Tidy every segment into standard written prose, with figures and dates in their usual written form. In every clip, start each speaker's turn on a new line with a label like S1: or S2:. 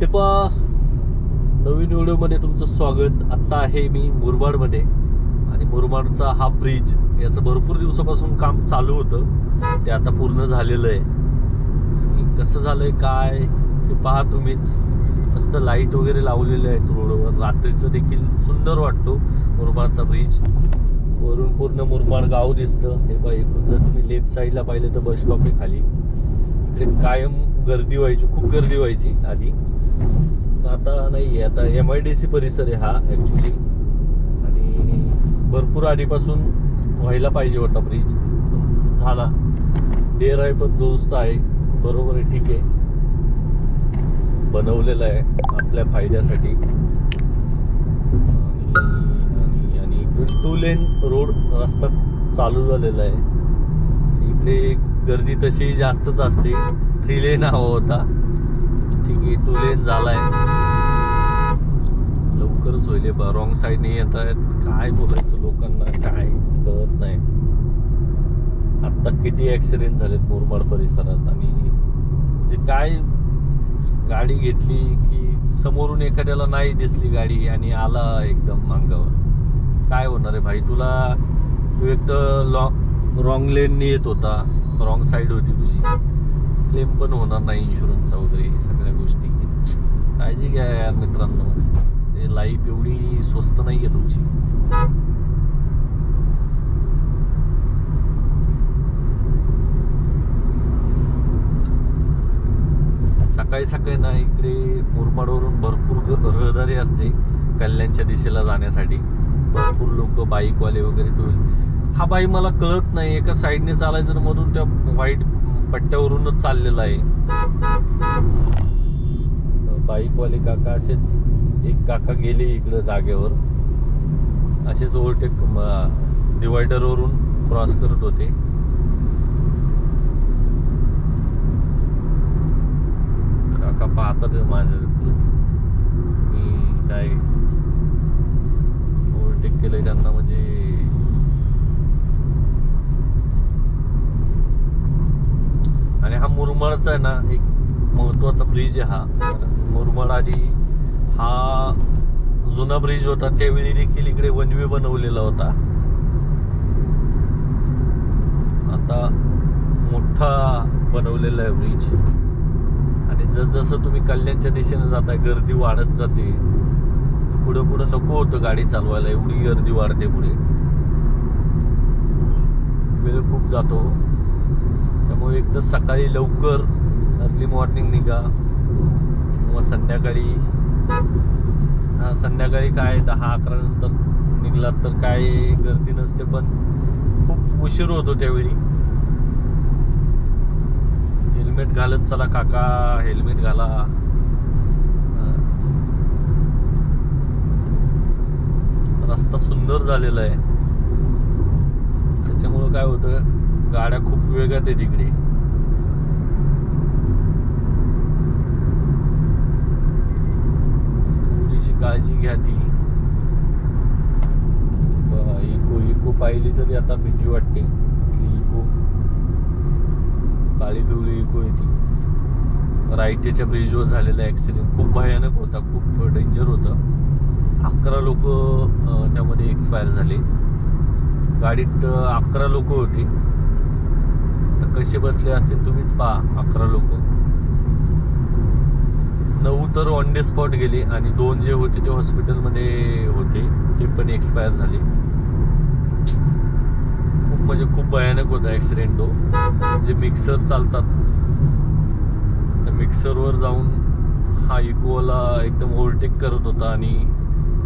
S1: हे पहा, नवीन व्हिडिओमध्ये तुमचं स्वागत. आत्ता आहे मी मुरबाडमध्ये आणि मुरबाडचा हा ब्रिज याचं भरपूर दिवसापासून काम चालू होतं, ते आता पूर्ण झालेलं आहे. आणि कसं झालंय काय ते पहा तुम्हीच. मस्त लाईट वगैरे लावलेले आहेत रोडवर, रात्रीचं देखील सुंदर वाटतो मुरबाडचा ब्रिज. वरून पूर्ण मुरबाड गाव दिसतं. हे पहा, इकडून जर तुम्ही लेफ्ट साईडला पाहिलं तर बस स्टॉप आहे खाली. इकडे कायम गर्दी व्हायची, खूप गर्दी व्हायची आधी, आता नाही. आता MIDC परिसर आहे हा ॲक्च्युली, आणि भरपूर आधीपासून व्हायला पाहिजे होता ब्रिज, झाला. देर आहे पण दुरुस्त आहे. बरोबर आहे, ठीक आहे, बनवलेलं आहे आपल्या फायद्यासाठी. आणि इकडून 2 लेन रोड रस्ता चालू झालेला आहे. इकडे गर्दी तशी जास्तच असते. 3 लेन हवा होता, ठीक आहे, 2 लेन झालाय. लवकरच होईल. रॉंग साईडने येत आहेत. काय बोलायचं लोकांना, काय कळत नाही. आत्ता किती ॲक्सिडेंट झालेत मुरबाड परिसरात. आणि म्हणजे काय, गाडी घेतली की समोरून एखाद्याला नाही दिसली गाडी आणि आला एकदम अंगावर, काय होणार आहे भाई तुला? तू एक तर रॉंग लेनने येत होता, रॉंग साईड होती तुझी, क्लेम पण होणार नाही इन्शुरन्सचा वगैरे सगळ्या गोष्टी. काळजी घ्या यार मित्रांनो, ते लाईफ एवढी स्वस्त नाही आहे तुमची. सकाळी सकाळी ना इकडे मुरबाडवरून भरपूर रहदारी असते कल्याणच्या दिशेला जाण्यासाठी. भरपूर लोक, बाईकवाले वगैरे. हा बाई मला कळत नाही, एका साईडने चालायचं तर मधून त्या वाईट पट्ट्यावरूनच चाललेला आहे. बाईकवाले काका असेच, एक काका गेले इकडं जागेवर, असेच ओव्हरटेक डिवायडरवरून क्रॉस करत होते. काका पाहतात माझं मी काय ओव्हरटेक केलंय त्यांना. म्हणजे आणि हा मुरबाडचा आहे ना एक महत्वाचा ब्रिज आहे हा. मुरबाड आधी हा जुना ब्रिज होता, त्यावेळी देखील इकडे वन वे बनवलेला होता. आता मोठा बनवलेला आहे ब्रिज. आणि जसजसं तुम्ही कल्याणच्या दिशेने जाताय गर्दी वाढत जाते. पुढं पुढं नको होतं गाडी चालवायला, एवढी गर्दी वाढते पुढे, वेळ खूप जातो. त्यामुळे एकदा सकाळी लवकर अर्ली मॉर्निंग निघा, किंवा संध्याकाळी काय 10-11 नंतर निघलात तर काय गर्दी नसते, पण खूप उशीर होतो त्यावेळी. हेल्मेट घालत चला काका, हेल्मेट घाला. रस्ता सुंदर झालेला आहे, त्याच्यामुळं काय होतं, गाड्या खूप वेगात आहेत इकडे. थोडीशी काळजी घ्या ती. इको पाहिली तरी आता भीती वाटते. इको काळी पिवळी इको येते. रायटेच्या ब्रिजवर झालेला ॲक्सिडेंट खूप भयानक होता, खूप डेंजर होता. 11 लोक त्यामध्ये एक्सपायर झाले. गाडीत 11 लोक होते. तर कसे बसले असतील तुम्हीच पहा. 11 लोक, 9 तर ऑन द स्पॉट गेले आणि 2 जे होते ते हॉस्पिटलमध्ये होते, ते पण एक्सपायर झाले. खूप म्हणजे खूप भयानक होता ॲक्सिडेंट तो. जे मिक्सर चालतात त्या मिक्सरवर जाऊन हा इकोला एकदम ओव्हरटेक करत होता आणि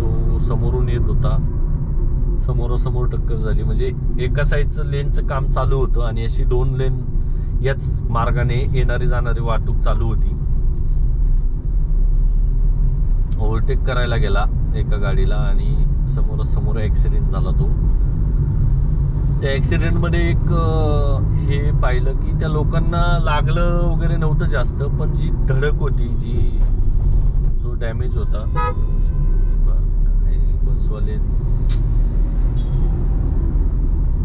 S1: तो समोरून येत होता. समोरासमोर टक्कर झाली. म्हणजे एका साईडचं लेनचं काम चालू होतं आणि अशी 2 लेन याच मार्गाने येणारी जाणारी वाहतूक चालू होती. ओव्हरटेक करायला गेला एका गाडीला आणि समोरासमोर ॲक्सिडेंट झाला तो. त्या ॲक्सिडेंटमध्ये एक हे पाहिलं की त्या लोकांना लागलं वगैरे नव्हतं जास्त, पण जी धडक होती, जो डॅमेज होता, बसवाले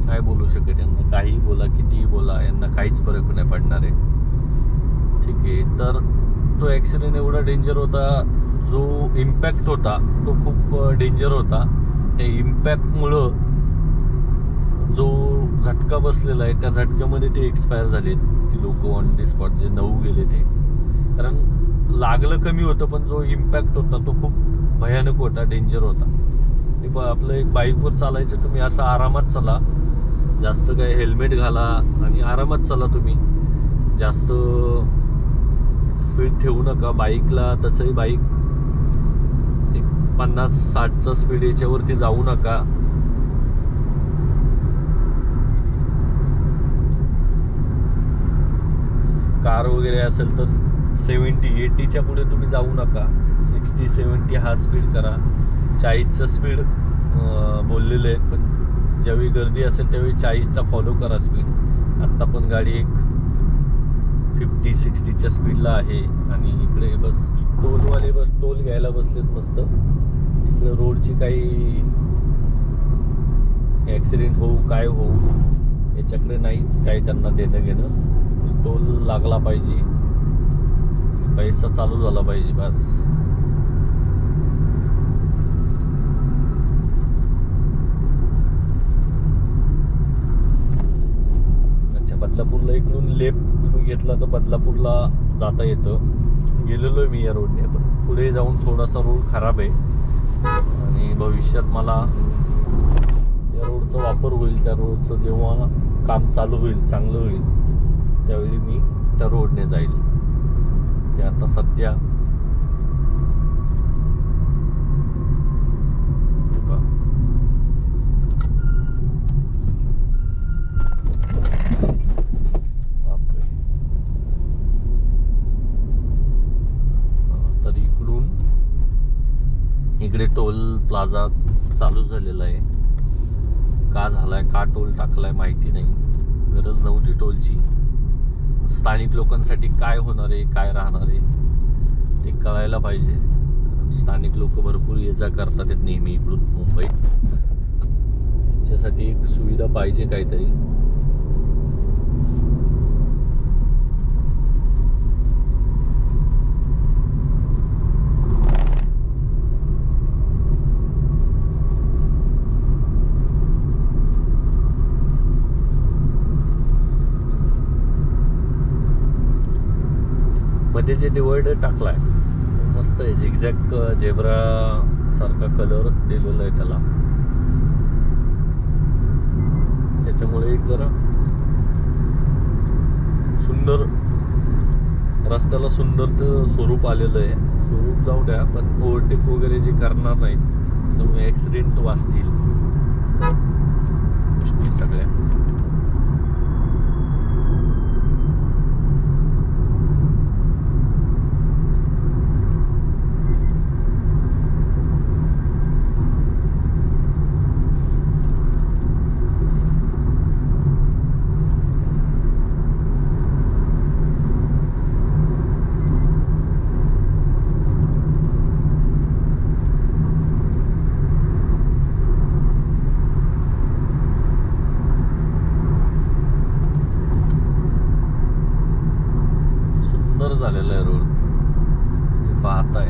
S1: काय बोलू शकत यांना, काही बोला कितीही बोला, यांना काहीच फरक नाही पडणार आहे. ठीक आहे, तर तो ॲक्सिडेंट एवढा डेंजर होता, जो इम्पॅक्ट होता तो खूप डेंजर होता. त्या इम्पॅक्टमुळं जो झटका बसलेला आहे त्या झटक्यामध्ये ते एक्सपायर झाले ती लोक ऑन दी स्पॉट, जे 9 गेले ते. कारण लागलं कमी होतं, पण जो इम्पॅक्ट होता तो खूप भयानक होता, डेंजर होता. हे आपलं एक बाईकवर चालायचं, तुम्ही असं आरामात चला, जास्त काय हेल्मेट घाला आणि आरामात चला. तुम्ही जास्त स्पीड ठेवू नका बाईकला. तसंही बाईक एक 50-60चा स्पीड याच्यावरती जाऊ नका. कार वगैरे असेल तर 70-80च्या पुढे तुम्ही जाऊ नका. 60-70 हा स्पीड करा. 40चं स्पीड बोललेलं आहे, पण ज्यावेळी गर्दी असेल त्यावेळी 40चा फॉलो करा स्पीड. आत्ता पण गाडी एक 50-60च्या स्पीडला आहे. आणि इकडे बस टोलवाले बस टोल घ्यायला बसलेत मस्त. इकडे रोडची काही ॲक्सिडेंट होऊ काय होऊ याच्याकडे नाही काही त्यांना देणं घेणं. टोल लागला पाहिजे, पैसा चालू झाला पाहिजे बस. अच्छा, बदलापूरला इकडून लेफ्ट तुम्ही घेतला तर बदलापूरला जाता येतं. गेलेलो आहे मी या रोडने, पण पुढे जाऊन थोडासा रोड खराब आहे आणि भविष्यात मला या रोडचा वापर होईल. त्या रोडचं जेव्हा काम चालू होईल, चांगलं होईल, त्यावेळी मी त्या रोडने जाईल. ते आता सध्या तर इकडे टोल प्लाझा चालू झालेला आहे. का झालाय, का टोल टाकलाय माहिती नाही. गरज नव्हती टोलची. स्थानिक लोकांसाठी काय होणार आहे, काय राहणार आहे ते कळायला पाहिजे. स्थानिक लोक भरपूर ये जा करतात नेहमी इकडून मुंबईत. त्याच्यासाठी एक सुविधा पाहिजे काहीतरी. मध्ये जे डिवायडर टाकलाय मस्त आहे. झिगझॅग झेब्रा सारखा कलर दिलेला आहे त्याला. त्याच्यामुळे एक जरा सुंदर रस्त्याला सुंदर स्वरूप आलेलं आहे. स्वरूप जाऊ द्या, पण ओव्हरटेक वगैरे जे करणार नाहीत त्यामुळे ॲक्सिडेंट वाचतील गोष्टी सगळ्या. झालेला आहे रोड तुम्ही पाहताय.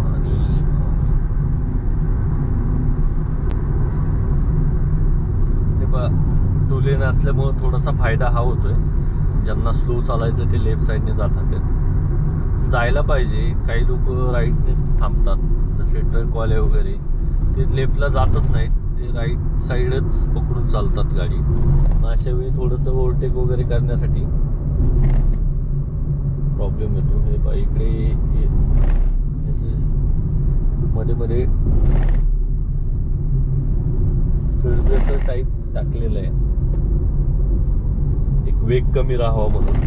S1: आणि टू लेन असल्यामुळं थोडासा फायदा हा होतोय. ज्यांना स्लो चालायचं ते लेफ्ट साईडने जातात. जायला पाहिजे. काही लोक राईटनेच थांबतात, जसे ट्रकवाले वगैरे ते लेफ्टला जातच नाहीत, ते राईट साईडच पकडून चालतात गाडी. अशा वेळी थोडंसं ओव्हरटेक वगैरे करण्यासाठी प्रॉब्लेम येतो. हे पहा इकडे मध्ये मध्ये स्पीड ब्रेकर टाईप टाकलेलं आहे, एक वेग कमी राहावा म्हणून.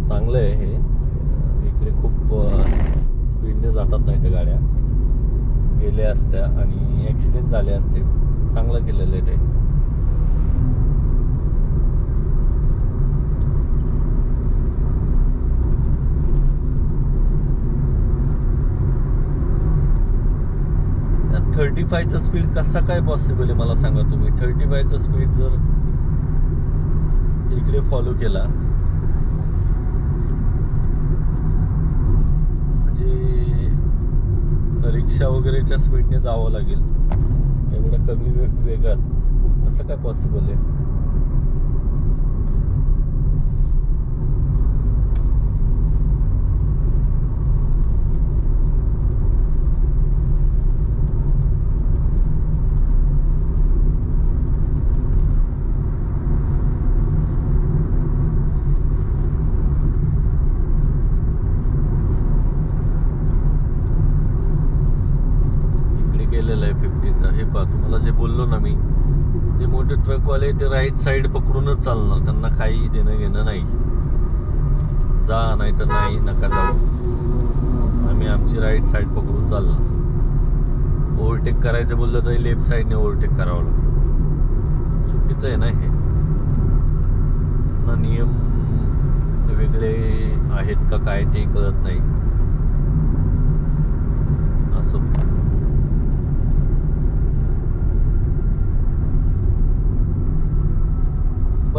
S1: चांगलं आहे हे. इकडे खूप स्पीडने जातात नाही त्या गाड्या, गेल्या असत्या आणि ॲक्सिडेंट झाले असते. चांगलं केलेलं आहे ते. त्यात 35चा स्पीड कसा काय पॉसिबल आहे मला सांगा तुम्ही. 35चा स्पीड जर इकडे फॉलो केला रिक्षा वगैरेच्या स्पीडने जावं लागेल. एवढ्या कमी वेगात असं काय पॉसिबल आहे? केलेलं आहे 50चा. हे पहा, तुम्हाला जे बोललो ना मी, जे मोठे ट्रकवाले ते राईट साईड पकडूनच चालणार. त्यांना काही देणं घेणं नाही. जा नाही तर नाही, नका जाऊ. आम्ही आमची राईट साईड पकडून चालणार. ओव्हरटेक करायचं बोललं तरी लेफ्ट साईडने ओव्हरटेक करावं लागतं. चुकीचं आहे ना हे. ना नियम वेगळे आहेत का काय ते कळत नाही. असो,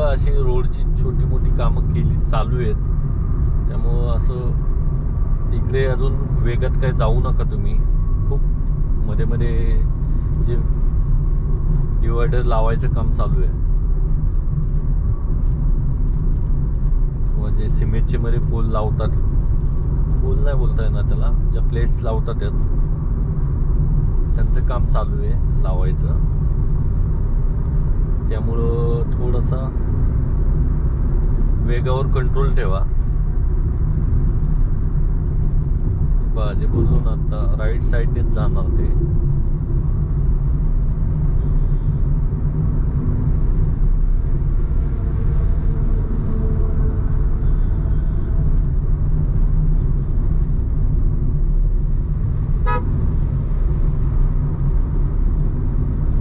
S1: अशी रोडची छोटी मोठी कामं चालू आहेत. त्यामुळं असं इकडे अजून वेगात काय जाऊ नका तुम्ही. खूप मध्ये मध्ये जे डिवायडर लावायचं काम चालू आहे, किंवा जे सिमेंटचे मध्ये पोल लावतात, पोल नाही बोलता येणार त्याला, ज्या प्लेट्स लावतात त्यांचं काम चालू आहे लावायचं. त्यामुळं थोडासा वेगावर कंट्रोल ठेवा. जे बोललो ना आता, राईट साईडनेच जाणार ते.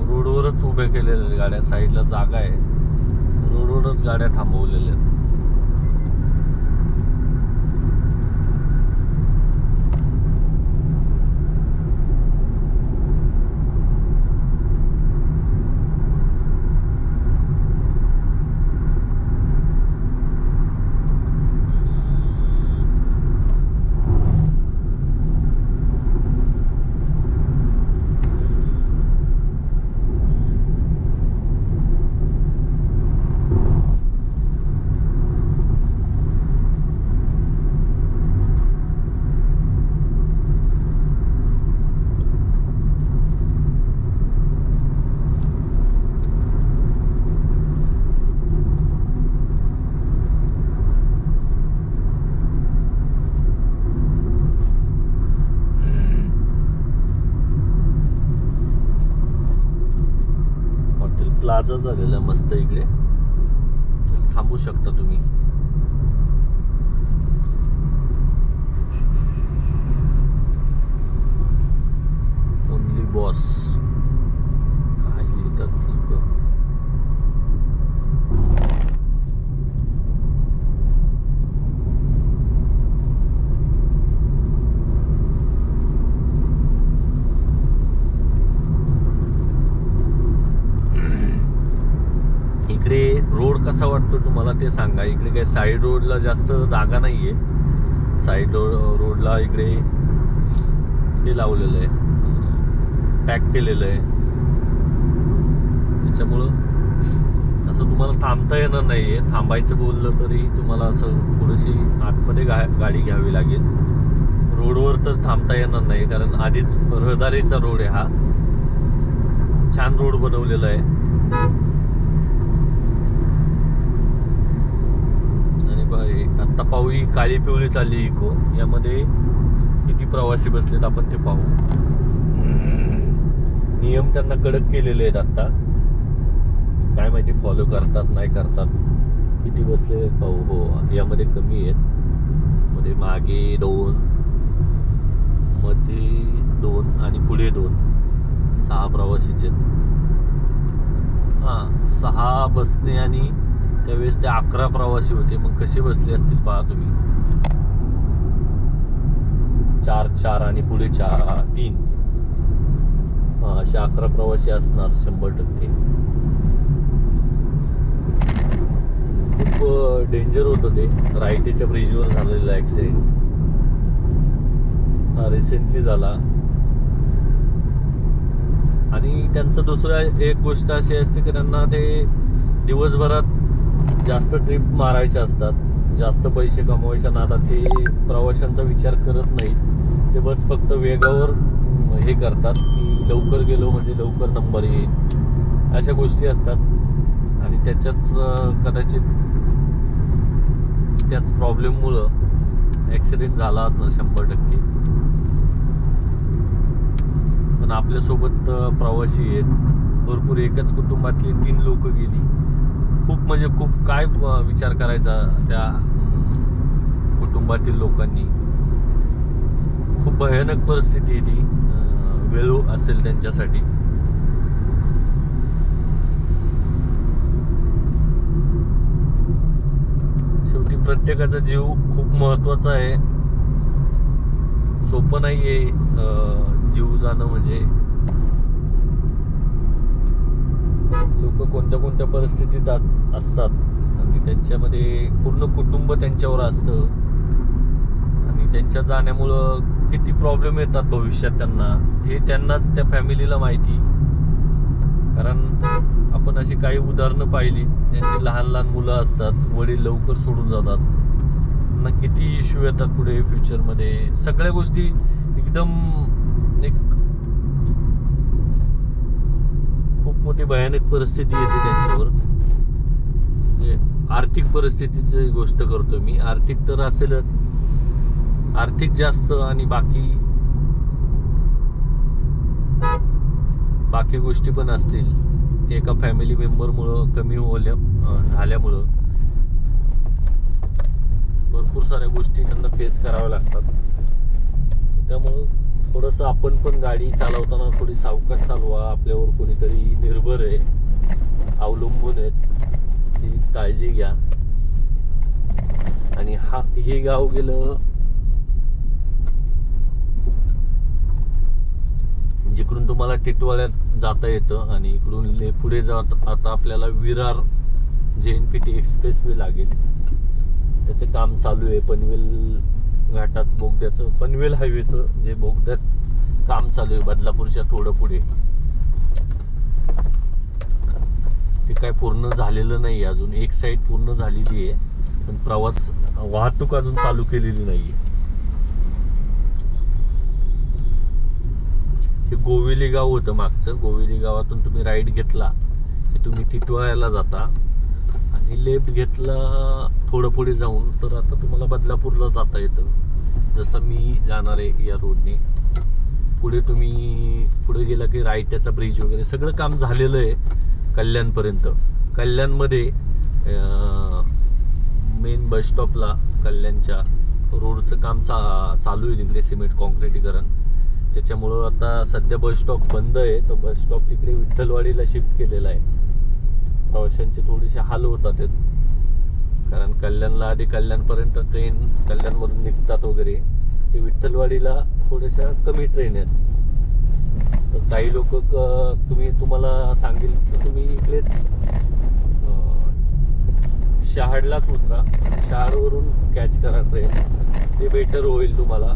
S1: रोडवरच उभ्या केलेल्या गाड्या, साईडला जागा आहे, रोडवरच गाड्या थांबवलेल्या आहेत. प्लाझा झालेला मस्त इकडे, थांबू शकता तुम्ही. ओनली बॉस काय लिहितात लोक. इकडे रोड कसा वाटतो तुम्हाला ते सांगा. इकडे काय साईड रोडला जास्त जागा नाहीये. साईड रोडला इकडे हे लावलेलं आहे, पॅक केलेलं आहे. त्याच्यामुळं असं तुम्हाला थांबता येणार नाहीये. थांबायचं बोललं तरी तुम्हाला असं थोडीशी आतमध्ये गाडी घ्यावी लागेल. रोडवर तर थांबता येणार नाही, कारण आधीच रहदारीचा रोड आहे हा. छान रोड बनवलेला आहे. आता पाहू, ही काळी पिवळी चालली इको, यामध्ये किती प्रवासी बसलेत आपण ते पाहू. नियम त्यांना कडक केलेले आहेत आता, काय माहिती फॉलो करतात नाही करतात. किती बसले आहेत पाहू. हो, यामध्ये कमी आहेत. मध्ये मागे 2, मध्ये 2 आणि पुढे 2, 6 प्रवासीचे. हां, 6 बसणे आणि त्यावेळेस ते 11 प्रवासी होते. मग कसे बसले असतील पहा तुम्ही. 4 आणि पुढे 3, असे 11 प्रवासी असणार 100%. खूप डेंजर होतं ते. रायटेच्या ब्रिजवर झालेला ॲक्सिडेंट हा रिसेंटली झाला. आणि त्यांचं दुसरं एक गोष्ट अशी असते की त्यांना ते दिवसभरात जास्त ट्रिप मारायच्या असतात, जास्त पैसे कमवायच्या नादात ते प्रवाशांचा विचार करत नाहीत. ते बस फक्त वेगावर हे करतात की लवकर गेलो म्हणजे लवकर नंबर येईल, अशा गोष्टी असतात. आणि त्याच्याच कदाचित त्याच प्रॉब्लेममुळं ॲक्सिडेंट झाला असणार 100%. पण आपल्यासोबत प्रवासी आहेत भरपूर. एकाच कुटुंबातली 3 लोक गेली. खूप म्हणजे खूप काय विचार करायचा त्या कुटुंबातील लोकांनी. खूप भयानक परिस्थिती ती वेळ असेल त्यांच्यासाठी. शेवटी प्रत्येकाचा जीव खूप महत्वाचा आहे. सोपं नाहीये जीव जाणं म्हणजे. लोक कोणत्या कोणत्या परिस्थितीत असतात आणि त्यांच्यामध्ये पूर्ण कुटुंब त्यांच्यावर असतं आणि त्यांच्या जाण्यामुळं किती प्रॉब्लेम येतात भविष्यात त्यांना, हे त्यांनाच त्या फॅमिलीला माहिती. कारण आपण अशी काही उदाहरणं पाहिली ज्यांची लहान लहान मुलं असतात, वडील लवकर सोडून जातात, त्यांना किती इश्यू येतात पुढे फ्युचरमध्ये. सगळ्या गोष्टी एकदम एक खूप मोठी भयानक परिस्थिती येते त्यांच्यावर. म्हणजे आर्थिक परिस्थितीची गोष्ट करतो मी. आर्थिक तर असेलच, आर्थिक जास्त आणि बाकी गोष्टी पण असतील. एका फॅमिली मेंबरमुळं कमी झाल्यामुळं भरपूर साऱ्या गोष्टी त्यांना फेस कराव्या लागतात. त्यामुळं थोडंसं आपण पण गाडी चालवताना थोडी सावकाश चालवा. आपल्यावर कोणीतरी निर्भर आहे, अवलंबून आहेत, ती काळजी घ्या. आणि हे गाव गेलं जिकडून तुम्हाला टिटवाळ्यात जाता येतं आणि इकडून पुढे जात आता आपल्याला विरार JNPT एक्सप्रेस वे लागेल. त्याचं काम चालू आहे. पनवेल घाटात बोगद्याचं, पनवेल हायवेचं जे बोगद्यात काम चालू आहे बदलापूरच्या थोडं पुढे, ते काय पूर्ण झालेलं नाही अजून. एक साईड पूर्ण झालेली आहे पण वाहतूक अजून चालू केलेली नाही आहे. हे गोवेली गाव होतं मागचं. गोवेली गावातून तुम्ही राईट घेतला की तुम्ही टिटवाळ्याला जाता आणि लेफ्ट घेतला थोडं पुढे जाऊन तर आता तुम्हाला बदलापूरला जाता येतं. जसं मी जाणार आहे या रोडने. पुढे गेला की राईट त्याचा ब्रिज वगैरे सगळं काम झालेलं आहे कल्याणपर्यंत. कल्याणमध्ये मेन बस स्टॉपला कल्याणच्या रोडचं काम चालू आहे तिकडे, सिमेंट कॉन्क्रिटीकरण. त्याच्यामुळं आता सध्या बस स्टॉप बंद आहे. तो बस स्टॉप तिकडे विठ्ठलवाडीला शिफ्ट केलेला आहे. प्रवाशांचे थोडेसे हाल होतात कारण कल्याणला आधी कल्याणपर्यंत ट्रेन कल्याणमधून निघतात वगैरे, ते विठ्ठलवाडीला थोड्याशा कमी ट्रेन आहेत. तर काही लोक तुम्हाला सांगेल की तुम्ही इकडेच शहाडलाच उतरा, शहाडवरून कॅच करा ट्रेन, ते बेटर होईल तुम्हाला.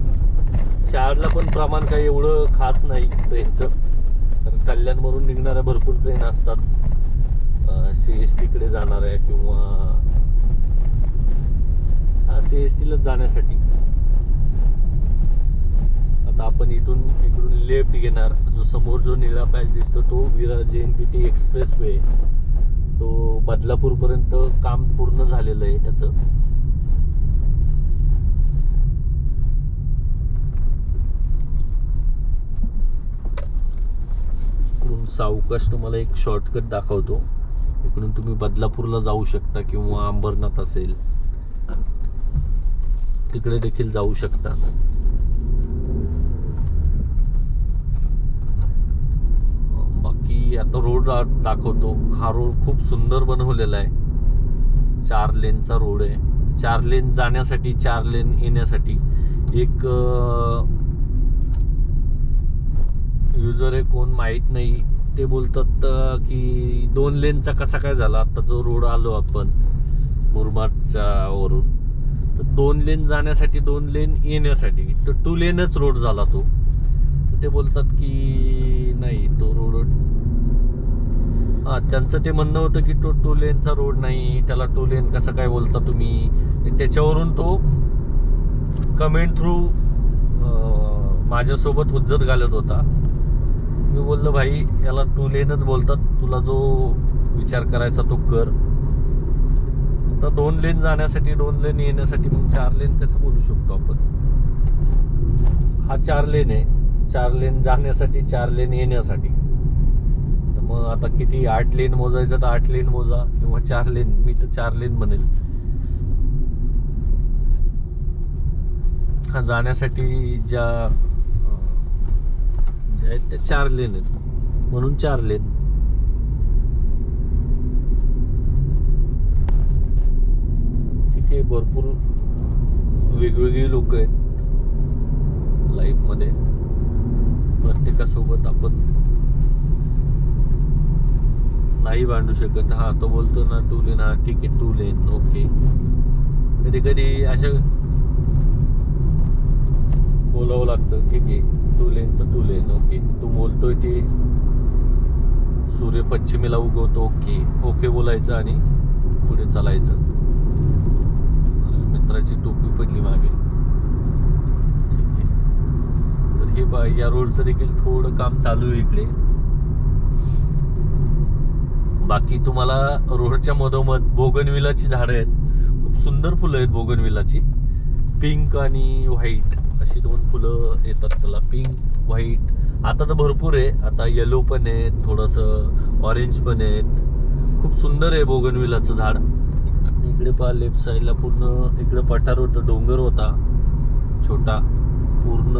S1: शहाडला पण प्रमाण काही एवढं खास नाही ट्रेनचं, कारण कल्याणमधून निघणाऱ्या भरपूर ट्रेन असतात CSTकडे जाणाऱ्या किंवा CSTलाच जाण्यासाठी. आता आपण इकडून लेफ्ट घेणार. जो समोर जो निळा पॅच दिसतो तो विरार JNPT एक्सप्रेस वे, तो बदलापूरपर्यंत काम पूर्ण झालेलं आहे त्याचं. इकडून सावकाश तुम्हाला एक शॉर्टकट दाखवतो. इकडून तुम्ही बदलापूरला जाऊ शकता किंवा अंबरनाथ असेल तिकडे देखील जाऊ शकता. बाकी आता रोड दाखवतो. हा रोड खूप सुंदर बनवलेला आहे. 4 लेनचा रोड आहे. 4 लेन जाण्यासाठी, 4 लेन येण्यासाठी. एक युजर आहे कोण माहीत नाही, ते बोलतात की 2 लेनचा कसा काय झाला. आता जो रोड आलो आपण मुरबाडच्या वरून, तर 2 लेन जाण्यासाठी, 2 लेन येण्यासाठी, तर 2 लेनच रोड झाला तो. ते बोलतात की नाही तो रोड, हा त्यांचं ते म्हणणं होतं की तो 2 लेनचा रोड नाही, त्याला 2 लेन कसं काय बोलता तुम्ही. त्याच्यावरून तो कमेंट थ्रू माझ्यासोबत हुज्जत घालत होता. मी बोललो भाई याला 2 लेनच बोलतात, तुला जो विचार करायचा तो कर. आता 2 लेन जाण्यासाठी 2 लेन येण्यासाठी मग 4 लेन कसं बोलू शकतो आपण. हा 4 लेन आहे, 4 लेन जाण्यासाठी 4 लेन येण्यासाठी. तर मग आता किती 8 लेन मोजायचं तर 8 लेन मोजा किंवा 4 लेन, मी तर 4 लेन म्हणेल. हा जाण्यासाठी ज्या आहेत त्या 4 लेन आहेत म्हणून 4 लेन. ठीक आहे, भरपूर वेगवेगळी लोक आहेत लाईफमध्ये, प्रत्येकासोबत आपण नाही भांडू शकत. हा तो बोलतो ना 2 लेन, हा ठीक आहे 2 लेन ओके. कधी कधी असं बोलावं लागतं, ठीक आहे 2 लेन तर 2 लेन ओके. तू बोलतोय ते सूर्य पश्चिमेला उगवतो ओके, ओके बोलायचं आणि पुढे चालायचं. मित्राची टोपी पडली मागे. ठीक आहे, तर हे या रोडचं देखील थोडं काम चालू आहे इकडे. बाकी तुम्हाला रोडच्या मधोमध बोगनविलाची झाडं आहेत, खूप सुंदर फुलं आहेत बोगनविलाची. पिंक आणि व्हाईट अशी 2 फुलं येतात त्याला, पिंक व्हाईट. आता तर भरपूर आहे, आता येलो पण आहे, थोडंसं ऑरेंज पण आहेत. खूप सुंदर आहे बोगनविलाचं झाड. इकडे पहा लेफ्ट साईडला पूर्ण इकडे पठार होतं, डोंगर होता छोटा, पूर्ण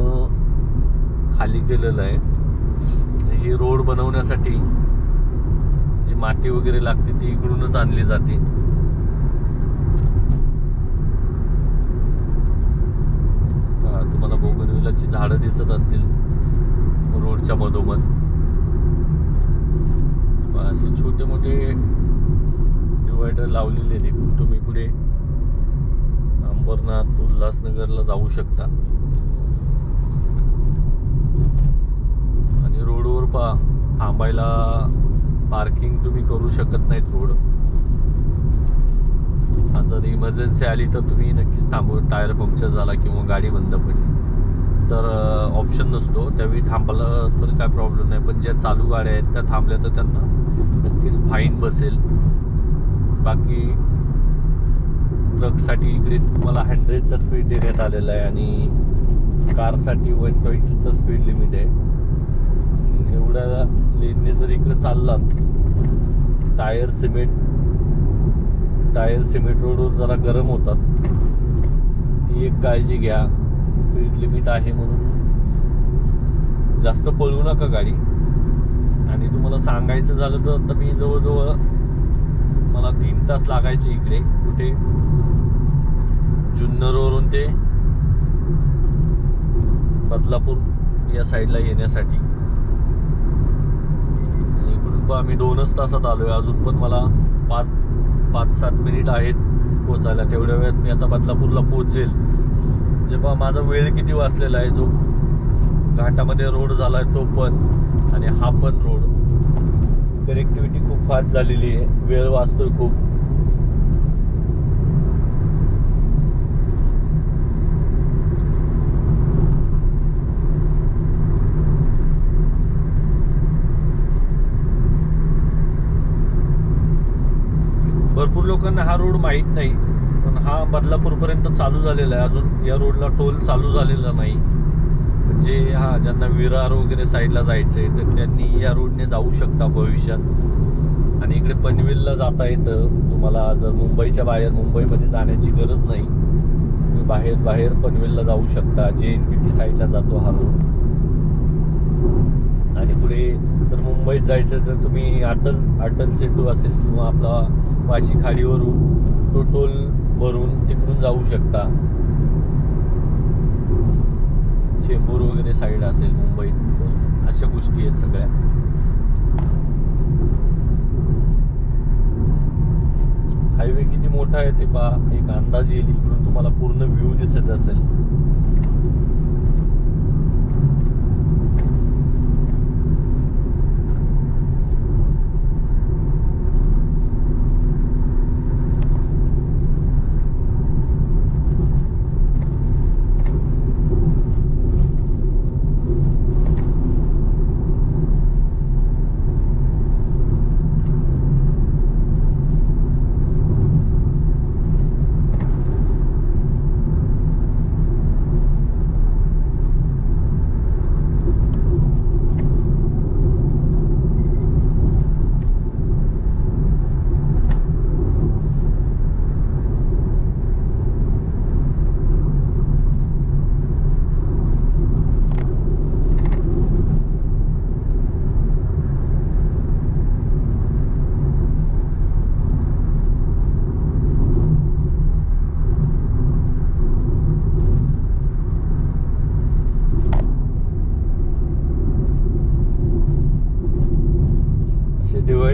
S1: खाली केलेलं आहे. हे रोड बनवण्यासाठी जी माती वगैरे लागते ती इकडूनच आणली जाते. तुम्हाला बोगनविलाची झाडं दिसत असतील रोडच्या मधोमध. असे छोटे मोठे डिवायडर लावलेले देखील तुम्ही पुढे अंबरनाथ उल्हासनगरला जाऊ शकता. आणि रोडवर थांबायला पार्किंग तुम्ही करू शकत नाहीत रोड. जर इमर्जन्सी आली तर तुम्ही नक्कीच थांबू, टायर पंक्चर झाला किंवा गाडी बंद पडली तर ऑप्शन नसतो, त्यावेळी थांबला तर काय प्रॉब्लेम नाही. पण ज्या चालू गाड्या आहेत त्या थांबल्या तर त्यांना नक्कीच फाईन बसेल. बाकी ट्रकसाठी इकडे तुम्हाला 100चा स्पीड देण्यात आलेला आहे आणि कारसाठी 120चा स्पीड लिमिट आहे. एवढ्या लेनने जर इकडे चाललात, टायर सिमेंट रोडवर जरा गरम होतात, ती एक काळजी घ्या. स्पीड लिमिट आहे म्हणून जास्त पळवू नका गाडी. आणि तुम्हाला सांगायचं झालं तर आता मी जवळजवळ मला 3 तास लागायचे इकडे कुठे जुन्नरवरून ते बदलापूर या साईडला येण्यासाठी. इकडून पण आम्ही 2च तासात आलोय, अजून पण मला 5-7 मिनिट आहेत पोचायला. तेवढ्या वेळात मी आता बदलापूरला पोहोचेल. जेव्हा माझा वेळ किती वाचलेला आहे, जो घाटामध्ये रोड झाला आहे तो पण आणि हा पण रोड, कनेक्टिव्हिटी खूप फास्ट झालेली आहे, वेळ वाचतोय खूप. भरपूर लोकांना हा रोड माहीत नाही, पण हा बदलापूरपर्यंत चालू झालेला आहे. अजून या रोडला टोल चालू झालेला नाही. म्हणजे ज्यांना विरार वगैरे साईडला जायचं आहे तर त्यांनी या रोडने जाऊ शकता भविष्यात. आणि इकडे पनवेलला जाता येतं तुम्हाला. जर मुंबईच्या बाहेर, मुंबईमध्ये जाण्याची गरज नाही, तुम्ही बाहेर पनवेलला जाऊ शकता. JNPT साईडला जातो हा रोड. आणि पुढे जर मुंबईत जायचं तर तुम्ही अटल सेतू असेल किंवा आपला वाशी खाडीवरून तो टोल भरून तिकडून जाऊ शकता. चेंबूर वगैरे साईड असेल मुंबईत, तर अशा गोष्टी आहेत सगळ्या. हायवे किती मोठा आहे ते पहा, एक अंदाज येईल. इकडून तुम्हाला पूर्ण व्ह्यू दिसत असेल.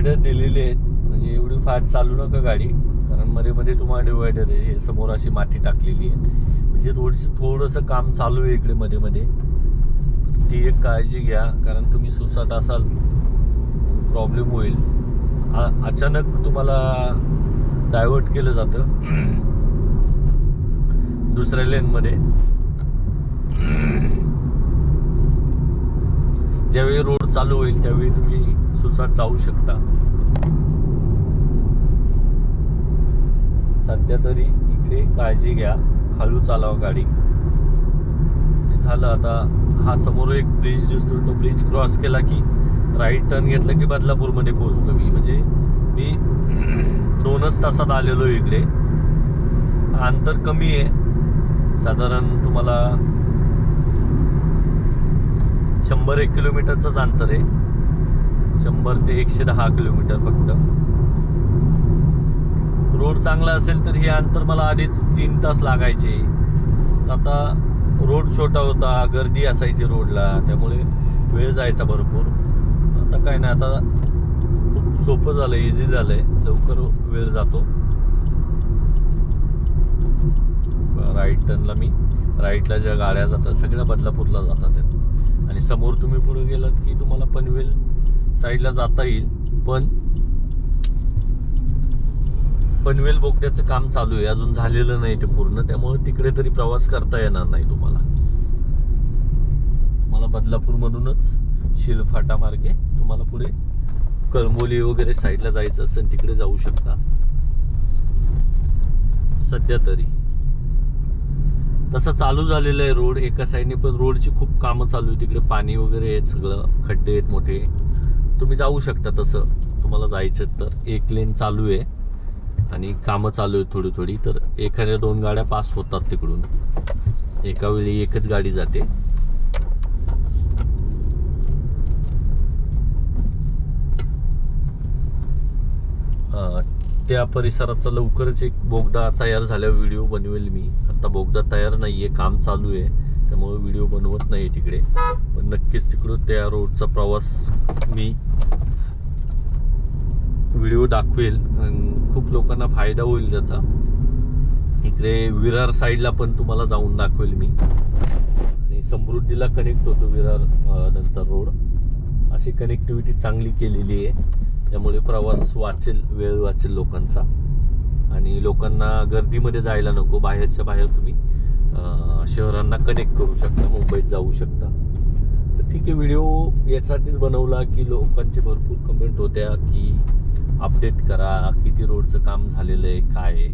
S1: डिवायडर दिलेले आहेत, म्हणजे एवढी फास्ट चालू नका गाडी, कारण मध्ये तुम्हाला डिवायडर आहे. हे समोर अशी माती टाकलेली आहे, म्हणजे रोडचं थोडंसं काम चालू आहे इकडे मध्ये. ती एक काळजी घ्या, कारण तुम्ही सुसाट असाल प्रॉब्लेम होईल. अचानक तुम्हाला डायव्हर्ट केलं जातं दुसऱ्या लेनमध्ये. ज्यावेळी रोड चालू होईल त्यावेळी तुम्ही सुसाट जाऊ शकता. सध्या तरी इकडे काळजी घ्या, हळू चालवा गाडी. झालं. आता हा समोर एक ब्रिज दिसतो, तो ब्रिज क्रॉस केला की राईट टर्न घेतला की बदलापूरमध्ये पोहोचतो मी. म्हणजे मी 2च तासात आलेलो इकडे. अंतर कमी आहे, साधारण तुम्हाला 100-1 किलोमीटरचंच अंतर आहे. 100 ते 110 किलोमीटर फक्त. रोड चांगला असेल तर हे अंतर मला आधीच 3 तास लागायचे. आता रोड छोटा होता, गर्दी असायची रोडला, त्यामुळे वेळ जायचा भरपूर. आता काय नाही, आता खूप सोपं झालं, इझी झालंय, लवकर वेळ जातो. राईट टर्नला मी राईटला ज्या गाड्या जातात सगळ्या बदलापूरला जातात. आणि समोर तुम्ही पुढे गेलात की तुम्हाला पनवेल साईडला जाता येईल, पण पनवेल बोगद्याचं काम चालू आहे, अजून झालेलं नाही ते पूर्ण, त्यामुळे तिकडे तरी प्रवास करता येणार नाही तुम्हाला. बदलापूरमधूनच शिलफाटा मार्गे तुम्हाला पुढे कळंबोली वगैरे साईडला जायचं असेल तिकडे जाऊ शकता. सध्या तरी तसं चालू झालेलं आहे रोड एका साईडने, पण रोडची खूप कामं चालू आहे. तिकडे पाणी वगैरे आहेत, सगळं खड्डे आहेत मोठे. तुम्ही जाऊ शकता तसं तुम्हाला जायचं तर. एक लेन चालू आहे आणि कामं चालू आहेत थोडी थोडी, तर एखाद्या 2 गाड्या पास होतात तिकडून. एका वेळी एकच गाडी जाते. त्या परिसराचा लवकरच एक बोगदा तयार झाल्यावर व्हिडिओ बनवेल मी. आता बोगदा तयार नाहीये, काम चालू आहे, त्यामुळे व्हिडिओ बनवत नाही तिकडे. पण नक्कीच तिकडून त्या रोडचा प्रवास मी व्हिडिओ दाखवेल आणि खूप लोकांना फायदा होईल त्याचा. इकडे विरार साईडला पण तुम्हाला जाऊन दाखवेल मी. आणि समृद्धीला कनेक्ट होतो विरार नंतर रोड. अशी कनेक्टिव्हिटी चांगली केलेली आहे, त्यामुळे प्रवास वाचेल, वेळ वाचेल लोकांचा. आणि लोकांना गर्दीमध्ये जायला नको, बाहेरच्या बाहेर तुम्ही शहरांना कनेक्ट करू शकता, मुंबईत जाऊ शकता. तर ठीक आहे, व्हिडिओ यासाठीच बनवला की लोकांचे भरपूर कमेंट होत्या की अपडेट करा, किती रोडचं काम झालेलं आहे, काय आहे.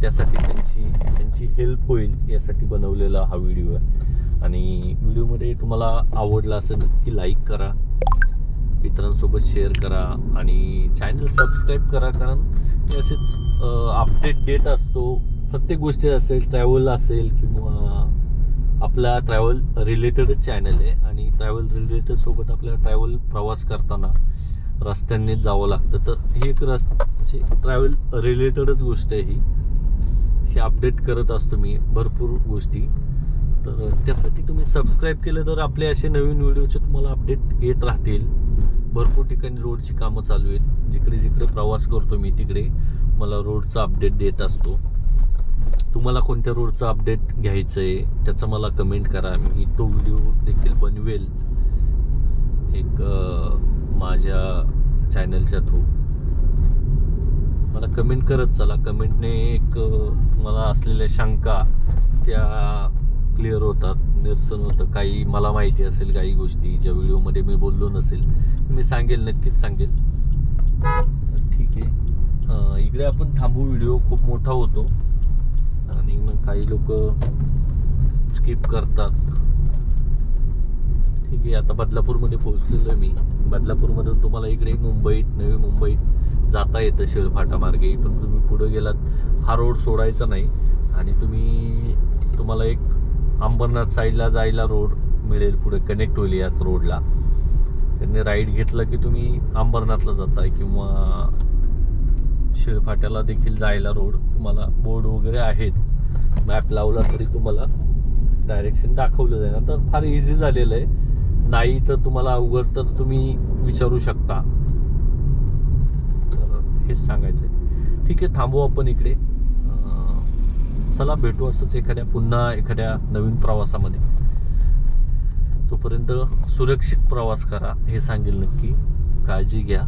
S1: त्यासाठी त्यांची हेल्प होईल यासाठी बनवलेला हा व्हिडिओ आहे. आणि व्हिडिओमध्ये तुम्हाला आवडला असेल नक्की लाईक करा, मित्रांसोबत शेअर करा आणि चॅनल सबस्क्राईब करा, कारण मी असेच अपडेट देत असतो. प्रत्येक गोष्टी असेल, ट्रॅव्हल असेल किंवा आपला ट्रॅव्हल रिलेटेडच चॅनल आहे. आणि ट्रॅव्हल रिलेटेड सोबत आपल्याला ट्रॅव्हल प्रवास करताना रस्त्यांनीच जावं लागतं, तर ही एक म्हणजे ट्रॅव्हल रिलेटेडच गोष्ट आहे ही अपडेट करत असतो मी भरपूर गोष्टी. तर त्यासाठी तुम्ही सबस्क्राईब केलं तर आपले असे नवीन व्हिडिओचे तुम्हाला अपडेट येत राहतील. भरपूर ठिकाणी रोडची कामं चालू आहेत. जिकडे जिकडे प्रवास करतो मी तिकडे मला रोडचा अपडेट देत असतो. तुम्हाला कोणत्या रोडचा अपडेट घ्यायचं आहे त्याचा मला कमेंट करा, मी तो व्हिडिओ देखील बनवेल एक माझ्या चॅनलच्या थ्रू. मला कमेंट करत चला, कमेंटने एक तुम्हाला असलेल्या शंका त्या क्लिअर होतात, निरसन होतं. काही मला माहिती असेल, काही गोष्टी ज्या व्हिडिओमध्ये मी बोललो नसेल मी सांगेल, नक्कीच सांगेल. ठीक आहे, इकडे आपण थांबू, व्हिडिओ खूप मोठा होतो आणि मग काही लोक स्किप करतात. ठीक आहे, आता बदलापूरमध्ये पोहोचलेलो आहे मी. बदलापूरमधून तुम्हाला इकडे मुंबईत, नवी मुंबईत जाता येतं शिळफाटा मार्गे. पण तुम्ही पुढे गेलात हा रोड सोडायचा नाही आणि तुम्हाला एक अंबरनाथ साईडला जायला रोड मिळेल, पुढे कनेक्ट होईल याच रोडला. त्यांनी राईट घेतलं की तुम्ही अंबरनाथला जाताय किंवा शिळफाट्याला देखील जायला रोड तुम्हाला बोर्ड वगैरे आहेत. मॅप लावला तरी तुम्हाला डायरेक्शन दाखवलं जाईल. आता फार इझी झालेलं आहे. नाही तर तुम्हाला अवघड तर तुम्ही विचारू शकता. हेच सांगायचं आहे. ठीक आहे, थांबू आपण इकडे. चला भेटू असंच पुन्हा एखाद्या नवीन प्रवासामध्ये. तोपर्यंत सुरक्षित प्रवास करा हे सांगेल नक्की. काळजी घ्या.